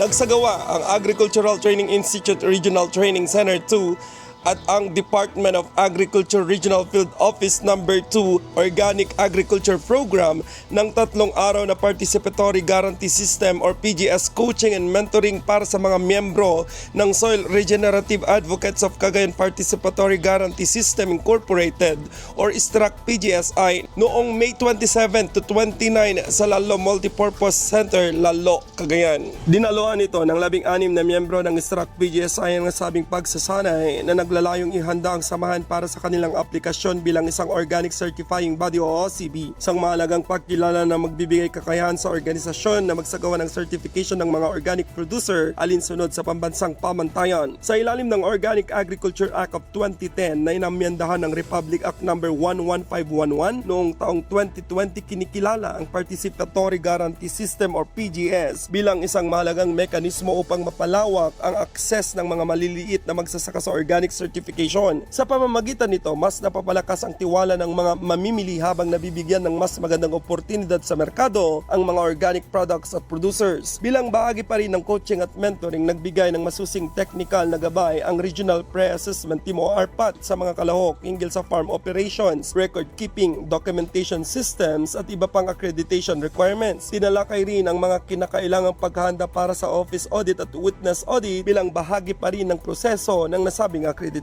Nagsagawa ang Agricultural Training Institute Regional Training Center 2 at ang Department of Agriculture Regional Field Office No. 2 Organic Agriculture Program ng 3 araw na Participatory Guarantee System or PGS Coaching and Mentoring para sa mga miyembro ng Soil Regenerative Advocates of Cagayan Participatory Guarantee System Incorporated or STRAC PGSI noong May 27 to 29 sa Lalo Multipurpose Center, Lalo, Cagayan. Dinaluhan ito ng 16 na miyembro ng STRAC PGSI ang nasabing pagsasanay na naglalayong ihanda ang samahan para sa kanilang aplikasyon bilang isang Organic Certifying Body o OCB. Isang mahalagang pagkilala na magbibigay kakayahan sa organisasyon na magsagawa ng certification ng mga organic producer alinsunod sa pambansang pamantayan. Sa ilalim ng Organic Agriculture Act of 2010 na inamyendahan ng Republic Act No. 11511 noong taong 2020, kinikilala ang Participatory Guarantee System or PGS bilang isang mahalagang mekanismo upang mapalawak ang akses ng mga maliliit na magsasaka sa organic certification. Sa pamamagitan nito, mas napapalakas ang tiwala ng mga mamimili habang nabibigyan ng mas magandang oportunidad sa merkado ang mga organic products at producers. Bilang bahagi pa rin ng coaching at mentoring, nagbigay ng masusing technical na gabay ang Regional Pre-Assessment Team o RPAT sa mga kalahok hinggil sa farm operations, record keeping, documentation systems at iba pang accreditation requirements. Tinalakay rin ang mga kinakailangang paghahanda para sa office audit at witness audit bilang bahagi pa rin ng proseso ng nasabing accreditation.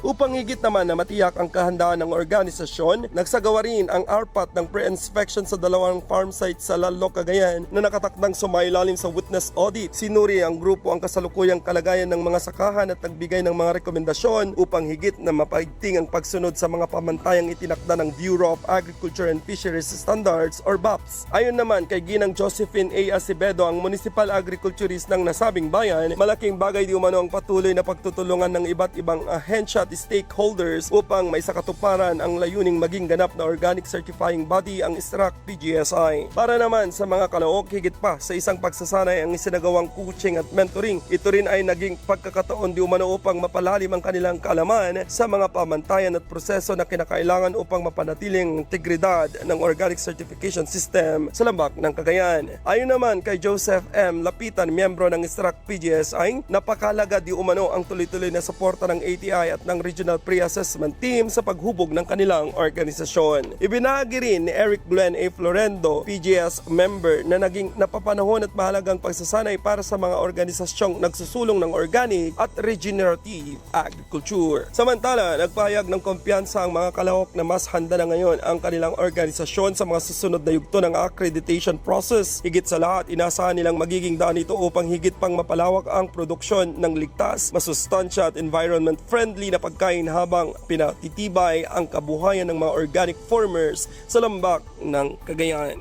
Upang higit naman na matiyak ang kahandaan ng organisasyon, nagsagawa rin ang RPAT ng pre-inspection sa 2 farm sites sa Lalo, Cagayan na nakatakdang sumailalim sa witness audit. Sinuri ang grupo ang kasalukuyang kalagayan ng mga sakahan at nagbigay ng mga rekomendasyon upang higit na mapaigting ang pagsunod sa mga pamantayang itinakda ng Bureau of Agriculture and Fisheries Standards or BAPS. Ayon naman kay Ginang Josephine A. Acevedo, ang municipal agriculturist ng nasabing bayan, malaking bagay di umano ang patuloy na pagtutulungan ng iba't ibang ahensya at stakeholders upang may sakatuparan ang layuning maging ganap na organic certifying body ang STRAC PGSI. Para naman sa mga kalaok, higit pa sa isang pagsasanay ang isinagawang coaching at mentoring. Ito rin ay naging pagkakataon di umano upang mapalalim ang kanilang kaalaman sa mga pamantayan at proseso na kinakailangan upang mapanatiling integridad ng organic certification system sa lambak ng Cagayan. Ayon naman kay Joseph M. Lapitan, miyembro ng STRAC PGSI, napakalaga di umano ang tuloy-tuloy na suporta ng ATI at ng Regional Pre-Assessment Team sa paghubog ng kanilang organisasyon. Ibinahagi rin ni Eric Glenn A. Florendo, PGS member, na naging napapanahon at mahalagang pagsasanay para sa mga organisasyong nagsusulong ng organic at regenerative agriculture. Samantala, nagpahayag ng kumpiyansa ang mga kalahok na mas handa na ngayon ang kanilang organisasyon sa mga susunod na yugto ng accreditation process. Higit sa lahat, inasahan nilang magiging daan ito upang higit pang mapalawak ang produksyon ng ligtas, masustansya at environment-friendly na pagkain habang pinatitibay ang kabuhayan ng mga organic farmers sa lambak ng Cagayan.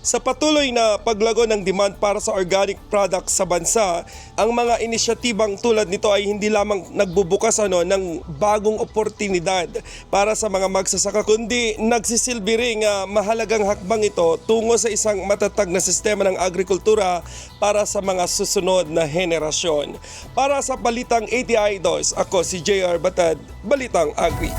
Sa patuloy na paglago ng demand para sa organic products sa bansa, ang mga inisyatibang tulad nito ay hindi lamang nagbubukas ng bagong oportunidad para sa mga magsasaka, kundi nagsisilbi ring mahalagang hakbang ito tungo sa isang matatag na sistema ng agrikultura para sa mga susunod na henerasyon. Para sa Balitang ATI Dos, ako si JR Batad, Balitang Agri.